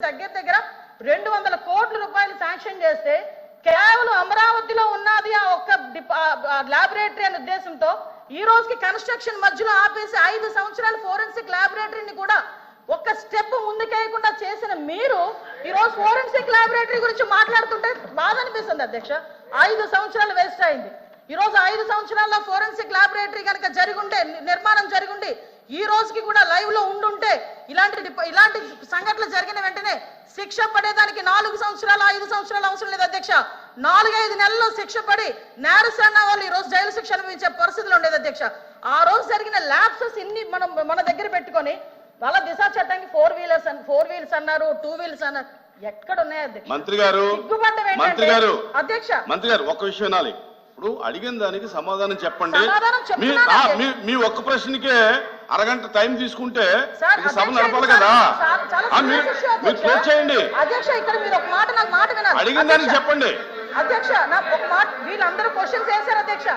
దగ్గర 200 కోట్ల రూపాయలు శాంక్షన్ చేస్తే కేవలం అమరావతిలో ఉన్నది ఆ ఒక్క ల్యాబొరేటరీ అనే ఉద్దేశంతో ఈ రోజుకి కన్స్ట్రక్షన్ మధ్యలో ఆపేసి 5 సంవత్సరాల ఫోరెన్సిక్ ల్యాబొరేటరీని కూడా ఒక్క స్టెప్ ముందుకేయకుండా చేసిన మీరు ఈ రోజు ఫోరెన్సిక్ ల్యాబొరేటరీ గురించి మాట్లాడుతుంటే బాధ అనిపిస్తుంది అధ్యక్ష. 5 సంవత్సరాలు వేస్ట్ అయింది. ఈ రోజు 5 సంవత్సరాల్లో ఫోరెన్సిక్ ల్యాబొరేటరీ కనుక జరిగుంటే, నిర్మాణం జరిగుండి ఈ రోజుకి కూడా లైవ్ లో ఉండుంటే ఇలాంటి సంఘటనలు జరిగిన వెంటనే శిక్ష పడేదానికి 4 సంవత్సరాలు 5 సంవత్సరాలు అవసరం లేదు అధ్యక్ష. 4-5 నెలల్లో శిక్ష పడి నేరస్తున్న వాళ్ళు ఈ రోజు జైలు శిక్ష అనుభవించే పరిస్థితులు ఉండేది అధ్యక్ష. ఆ రోజు జరిగిన ల్యాప్సెస్ ఇన్ని మన దగ్గర పెట్టుకొని వాళ్ళ దిశ చట్టానికి 4 వీలర్స్ అన్నారు, 2 వీలర్స్ అన్నారు. ఎక్కడ ఉన్నాయి అధ్యక్ష? మంత్రి గారు అధ్యక్ష ఒక్క విషయం వినాలి. ఇప్పుడు అడిగిన దానికి సమాధానం చెప్పండి. మీ ఒక్క ప్రశ్నకే అరగంట టైం తీసుకుంటే సభ నడపాలి కదా. మీరు క్లోజ్ చేయండి. అధ్యక్ష ఇక్కడ మీరు ఒక మాట నాకు మాట వినాలి. అడిగిన దానికి చెప్పండి అధ్యక్ష. నాకు ఒక మాట, వీళ్ళందరూ క్వశ్చన్స్ వేశారు అధ్యక్ష.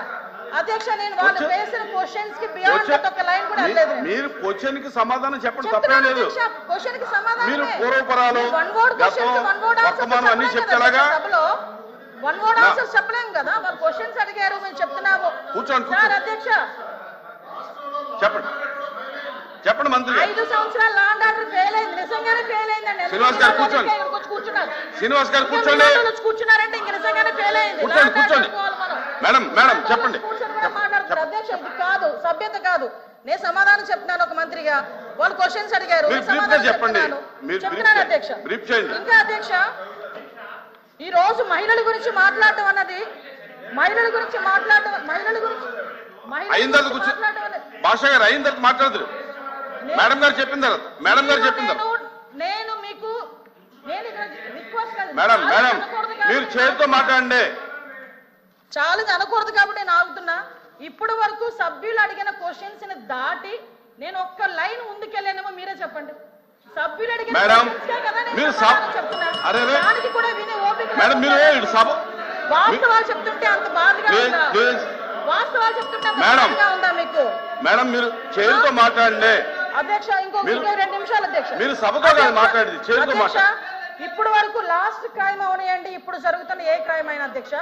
అధ్యక్ష నేను వాళ్ళు వేసిన క్వశ్చన్స్ కి బియాండ్ ఒక లైన్ కూడా లేదు. మీరు క్వశ్చన్ కి సమాధానం చెప్పండి, తప్పే లేదు. క్వశ్చన్ కి సమాధానం మీరు పూర్వపరాలు వర్తమానం అన్ని చెప్తారా? వన్ వర్డ్ ఆన్సర్స్ చెప్పలేం కదా. వాళ్ళు క్వశ్చన్స్ అడిగారు, మేము చెప్తున్నాము. కూర్చోండి సార్ అధ్యక్ష చెప్పండి మంత్రి. 5 సంవత్సరాలు లా అండ్ ఆర్డర్ ఫెయిల్ అయింది, నిజంగానే ఫెయిల్ అయిందండి. శ్రీనివాస్ గారు కూర్చోండి. శ్రీనివాస్ గారు కూర్చోండి. కూర్చున్నారంటే ఇంక నిజంగానే ఫెయిల్ అయింది. కూర్చోండి. మేడం చెప్పండి. మాట్లాడుతున్నారు అధ్యక్ష. ఇది కాదు, సభ్యత కాదు. నేను సమాధానం చెప్తున్నాను ఒక మంత్రిగా. వాళ్ళు క్వశ్చన్స్ అడిగారు, చెప్తున్నాను అధ్యక్ష. ఇంకా అధ్యక్ష ఈ రోజు మహిళల గురించి మాట్లాడటం అన్నది భాష గారు అయిన తర్వాత మాట్లాడదు. మేడం గారు చెప్పిన తర్వాత నేను మీకు మేడం మీరు చేతితో మాట్లాడండి. చాలా అనకూడదు కాబట్టి నేను ఆగుతున్నా. ఇప్పటి వరకు సభ్యులు అడిగిన క్వశ్చన్స్ ని దాటి నేను ఒక్క లైన్ ముందుకెళ్ళానేమో మీరే చెప్పండి. సభ్యులు అడిగిన వాస్తవాలు చెప్తుంటే అంత బాధగా ఉందా? వాస్తవాలు చెప్తుంటే అంత బాధగా ఉందా మీకు? మేడం మీరు చేతితో మాట్లాడండి అధ్యక్ష. ఇంకో 2 నిమిషాలు అధ్యక్ష. మీరు సభతో మాట్లాడేది చేతితో మాట్లాడండి. ఇప్పటి వరకు లాస్ట్ క్రైమ్ అవనియండి, ఇప్పుడు జరుగుతున్న ఏ క్రైమ్ అయినా అధ్యక్ష,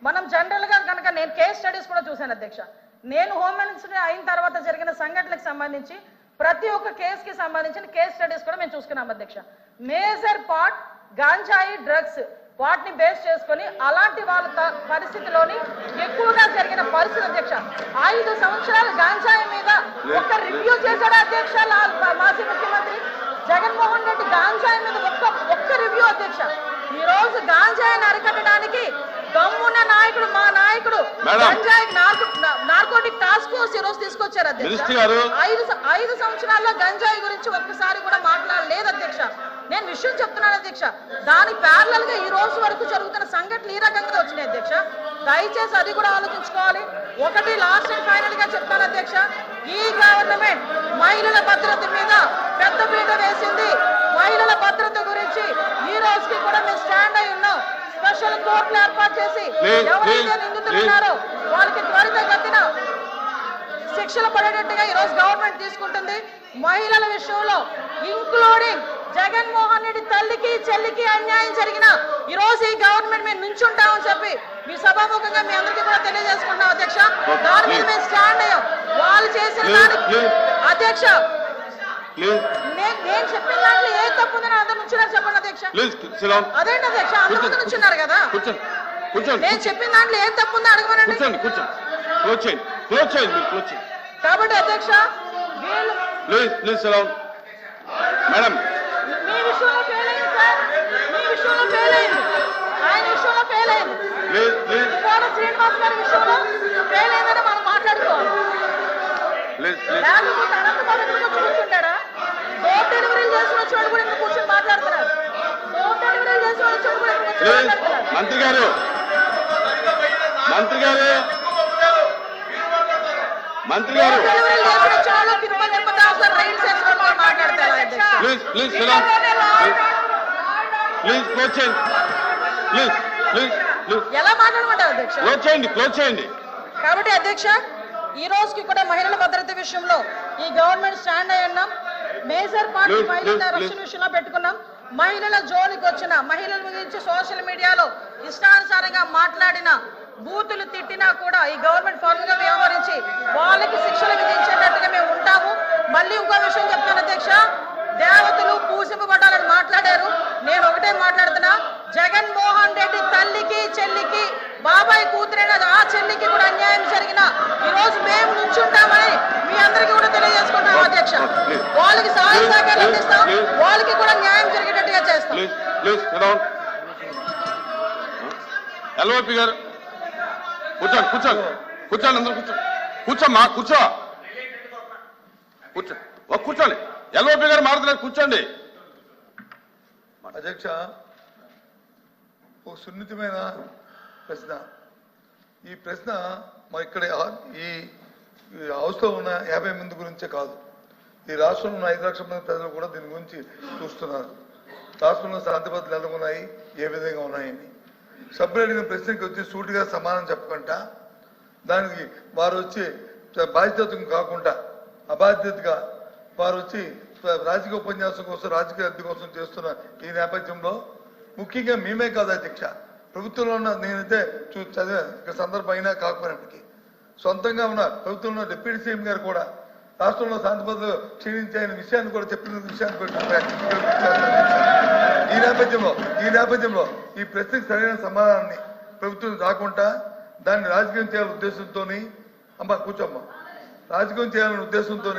మనం జనరల్ గా కనుక నేను కేస్ స్టడీస్ కూడా చూశాను అధ్యక్ష. నేను హోమ్ మినిస్టర్ అయిన తర్వాత జరిగిన సంఘటనలకు సంబంధించి ప్రతి ఒక్క కేసుకి సంబంధించిన కేస్ స్టడీస్ కూడా మేము చూసుకున్నాం అధ్యక్ష. మేజర్ పార్ట్ గాంజాయి డ్రగ్స్ వాటిని బేస్ చేసుకొని అలాంటి వాళ్ళ పరిస్థితిలోని ఎక్కువగా జరిగిన పరిస్థితి అధ్యక్ష. 5 సంవత్సరాలు గాంజాయి మీద ఒక్క రివ్యూ చేశాడు అధ్యక్ష మాజీ ముఖ్యమంత్రి జగన్మోహన్ రెడ్డి. గాంజాయి మీద ఒక్క రివ్యూ అధ్యక్ష. ఈ రోజు గాంజాయిని అరికట్టడానికి దమ్మున్న నాయకుడు మా నాయకుడు గంజాయి నార్కోటిక్ టాస్క్ ఫోర్స్ ఈ రోజు తీసుకొచ్చారు అధ్యక్ష. 5 సంవత్సరాల్లో గంజాయి గురించి ఒక్కసారి కూడా మాట్లాడలేదు అధ్యక్ష. నేను విషయం చెప్తున్నాను అధ్యక్ష. దానికి ప్యారలల్ గా ఈ రోజు వరకు జరుగుతున్న సంఘటనలు ఈ రకంగా వచ్చినాయి అధ్యక్ష. దయచేసి అది కూడా ఆలోచించుకోవాలి. ఒకటి లాస్ట్ అండ్ ఫైనల్ గా చెప్తాను అధ్యక్ష, ఈ గవర్నమెంట్ మహిళల భద్రత మీద పెద్ద పీట వేసింది. మహిళల భద్రత గురించి ఈ రోజుకి కూడా మేము స్టాండ్ అయి ఉన్నాం. స్పెషల్ కోర్టులు ఏర్పాటు చేసి ఎవరైతే నిందితులు ఉన్నారో వాళ్ళకి త్వరితగతిన శిక్షలు పడేటట్టుగా ఈ రోజు గవర్నమెంట్ తీసుకుంటుంది. మహిళల విషయంలో ఇంక్లూడింగ్ జగన్మోహన్ రెడ్డి తల్లికి చెల్లికి అన్యాయం జరిగిన ఈ రోజు ఈ గవర్నమెంట్ మేము నుంచుంటామని చెప్పి మీ సభాముఖంగా మీ అందరికీ కూడా తెలియజేసుకుంటాం అధ్యక్ష. దాని మీద మేము స్టాండ్ అయ్యాం. వాళ్ళు చేసిన దానికి అధ్యక్ష నేను చెప్పిన దాంట్లో ఏ తప్పు ఉందని అందరు నుంచున్నారు చెప్పండి అధ్యక్ష. అదేంటి అధ్యక్ష, అందరూ నుంచున్నారు కదా. నేను చెప్పిన దాంట్లో ఏ తప్పు ఉందో అడగమనండి. కాబట్టి అధ్యక్ష మేడం మీ విషయంలో ఫెయిల్ అయింది సార్, మీ విషయంలో ఫెయిల్ అయింది, ఆయన విషయంలో ఫెయిల్ అయింది, శ్రీనివాస్ గారి విషయంలో ఫెయిల్ అయిందని మనం మాట్లాడుకోవాలి. లేకపోతే అనంతబాబు ఇక్కడ కూర్చుంటాడా? డోర్ డెలివరీ చేసిన వచ్చి కూడా ఇక్కడ కూర్చొని మాట్లాడుతున్నారు. డోర్ డెలివరీ చేసిన వచ్చి కూడా ఇక్కడ కూర్చొని మాట్లాడుతున్నారు. మంత్రి గారు డెలివరీ చేసిన చాలా తిరుపతి రైలు చేసుకొని మాట్లాడతారు. ఎలా మాట్లాడమంటారు అధ్యక్ష? క్లోజ్ చేయండి. కాబట్టి అధ్యక్ష ఈ రోజుకి కూడా మహిళల భద్రత విషయంలో ఈ గవర్నమెంట్ స్టాండ్ అయి ఉన్నాం. మేజర్ పార్టీ మహిళల రక్షణ విషయంలో పెట్టుకున్నాం. మహిళల జోలికి వచ్చిన, మహిళల గురించి సోషల్ మీడియాలో ఇష్టానుసారంగా మాట్లాడిన, బూతులు తిట్టినా కూడా ఈ గవర్నమెంట్ ఫార్మ్ గా వ్యవహరించి వాళ్ళకి శిక్షలు విధించేటట్టుగా మేము ఉంటాము. మళ్ళీ ఇంకో విషయం చెప్తాను అధ్యక్ష, దేవతలు పూజింపబడాలని మాట్లాడారు. నేను ఒకటే మాట్లాడుతున్నా, జగన్మోహన్ రెడ్డి తల్లికి చెల్లికి బాబాయ్ కూతురైన ఆ చెల్లికి కూడా అన్యాయం జరిగిన ఈ రోజు మేము నుంచుంటామని మీ అందరికీ కూడా తెలియజేసుకుంటాం అధ్యక్ష. వాళ్ళకి సహాయ సహకారాలు అందిస్తాం, వాళ్ళకి కూడా న్యాయం జరిగేటట్టుగా చేస్తాం. ఎల్ఓపి గారు కూర్చోండి, కూర్చోండి, కూర్చోండి, అందరూ కూర్చోండి, కూర్చోమ్మా, కూర్చో, కూర్చో, కూర్చోండి. ఎల్ఓపి గారు మాట్లాడలేదు, కూర్చోండి. అధ్యక్ష, ఒక సున్నితమైన ప్రశ్న. ఈ ప్రశ్న మా ఇక్కడ ఈ హౌస్లో ఉన్న 50 మంది గురించే కాదు, ఈ రాష్ట్రంలో ఉన్న 5 లక్షల మంది ప్రజలు కూడా దీని గురించి చూస్తున్నారు. రాష్ట్రంలో శాంతి భద్రతలు ఎలా ఉన్నాయి, ఏ విధంగా ఉన్నాయని. సభ్యులు అడిగిన ప్రశ్నకి వచ్చి సూటిగా సమాధానం చెప్పకుండా దానికి వారు వచ్చి బాధ్యత కాకుండా అబాధ్యతగా వారు వచ్చి రాజకీయ ఉపన్యాసం కోసం, రాజకీయ అద్దె కోసం చేస్తున్న ఈ నేపథ్యంలో ముఖ్యంగా మేమే కాదు అధ్యక్ష, ప్రభుత్వంలో ఉన్న నేనైతే చదివా ఇక్కడ సందర్భం అయినా కాకపోయినప్పటికీ సొంతంగా ఉన్న ప్రభుత్వంలో డిప్యూటీ సీఎం గారు కూడా రాష్ట్రంలో శాంతి భద్రతలు క్షీణించాయన విషయాన్ని కూడా చెప్పిన విషయాన్ని ఈ నేపథ్యంలో ఈ ప్రశ్నకు సరైన సమాధానాన్ని ప్రభుత్వం రాకుండా దాన్ని రాజకీయం చేయాలనే ఉద్దేశంతో, అమ్మ కూర్చోమ్మ, రాజకీయం చేయాలనే ఉద్దేశంతో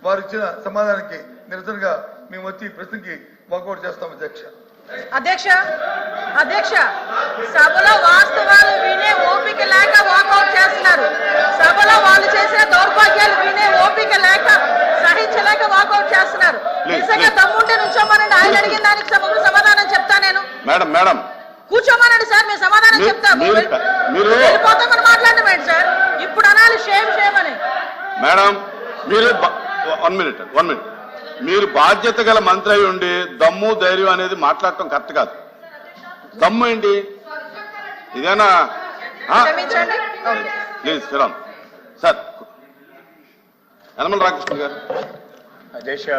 వారు ఇచ్చిన సమాధానానికి నిరసనగా మేము వచ్చి ఈ ప్రశ్నకి వాకౌట్ చేస్తాం అధ్యక్ష. అధ్యక్ష, సభలో వాస్తవాలు వినే ఓపిక లేక వాకౌట్ చేస్తున్నారు. సభలో వాళ్ళు చేసిన దౌర్భాగ్యాలు వినే ఓపిక లేక, సహించలేక వాకౌట్ చేస్తున్నారు. నిజంగా దమ్ముంటే నుంచోమనండి, ఆయన అడిగిన దానికి సమాధానం చెప్తా నేను. మేడం కూర్చోమనండి సార్, మేము సమాధానం చెప్తాము. వెళ్ళిపోతామని మాట్లాడడం ఏంటి సార్? ఇప్పుడు అనాలి షేమ్ అని. మేడం మీరు 1 మినిట్ మీరు బాధ్యత గల మంత్రి అయి ఉండి దమ్ము ధైర్యం అనేది మాట్లాడటం కరెక్ట్ కాదు. దమ్ము ఏంటి ఇదేనా? Please Sriram sir. యనమల రామకృష్ణ గారు. అధ్యక్ష,